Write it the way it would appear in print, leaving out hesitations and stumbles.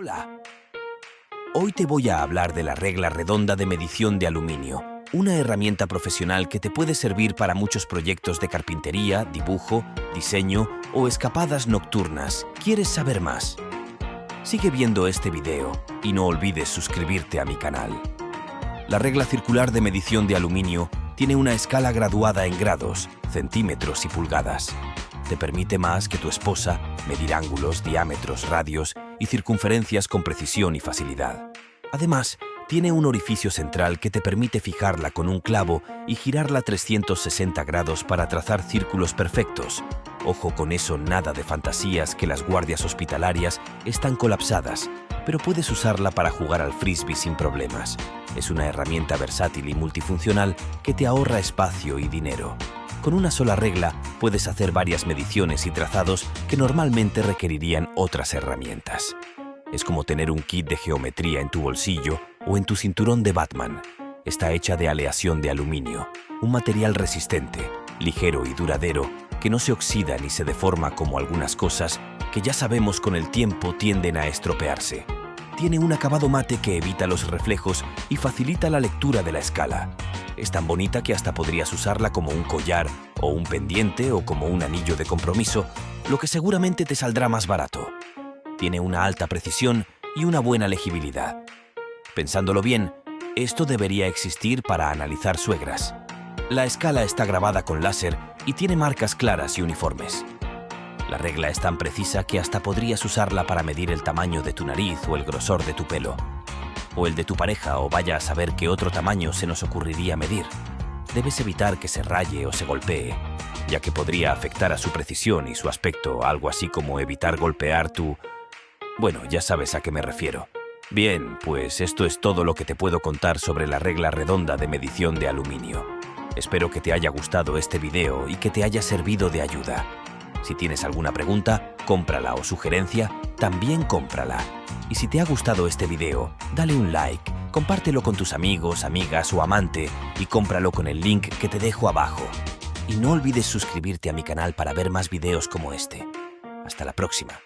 Hola. Hoy te voy a hablar de la regla redonda de medición de aluminio, una herramienta profesional que te puede servir para muchos proyectos de carpintería, dibujo, diseño o escapadas nocturnas. ¿Quieres saber más? Sigue viendo este video y no olvides suscribirte a mi canal. La regla circular de medición de aluminio tiene una escala graduada en grados, centímetros y pulgadas. Te permite más que tu esposa medir ángulos, diámetros, radios y circunferencias con precisión y facilidad. Además, tiene un orificio central que te permite fijarla con un clavo y girarla 360 grados para trazar círculos perfectos. Ojo con eso, nada de fantasías que las guardias hospitalarias están colapsadas, pero puedes usarla para jugar al frisbee sin problemas. Es una herramienta versátil y multifuncional que te ahorra espacio y dinero. Con una sola regla puedes hacer varias mediciones y trazados que normalmente requerirían otras herramientas. Es como tener un kit de geometría en tu bolsillo o en tu cinturón de Batman. Está hecha de aleación de aluminio, un material resistente, ligero y duradero que no se oxida ni se deforma como algunas cosas que ya sabemos con el tiempo tienden a estropearse. Tiene un acabado mate que evita los reflejos y facilita la lectura de la escala. Es tan bonita que hasta podrías usarla como un collar o un pendiente o como un anillo de compromiso, lo que seguramente te saldrá más barato. Tiene una alta precisión y una buena legibilidad. Pensándolo bien, esto debería existir para analizar suegras. La escala está grabada con láser y tiene marcas claras y uniformes. La regla es tan precisa que hasta podrías usarla para medir el tamaño de tu nariz o el grosor de tu pelo. O el de tu pareja, o vaya a saber qué otro tamaño se nos ocurriría medir. Debes evitar que se raye o se golpee, ya que podría afectar a su precisión y su aspecto, algo así como evitar golpear tu... Bueno, ya sabes a qué me refiero. Bien, pues esto es todo lo que te puedo contar sobre la regla redonda de medición de aluminio. Espero que te haya gustado este video y que te haya servido de ayuda. Si tienes alguna pregunta, cómprala o sugerencia, también cómprala. Y si te ha gustado este video, dale un like, compártelo con tus amigos, amigas o amante y cómpralo con el link que te dejo abajo. Y no olvides suscribirte a mi canal para ver más videos como este. Hasta la próxima.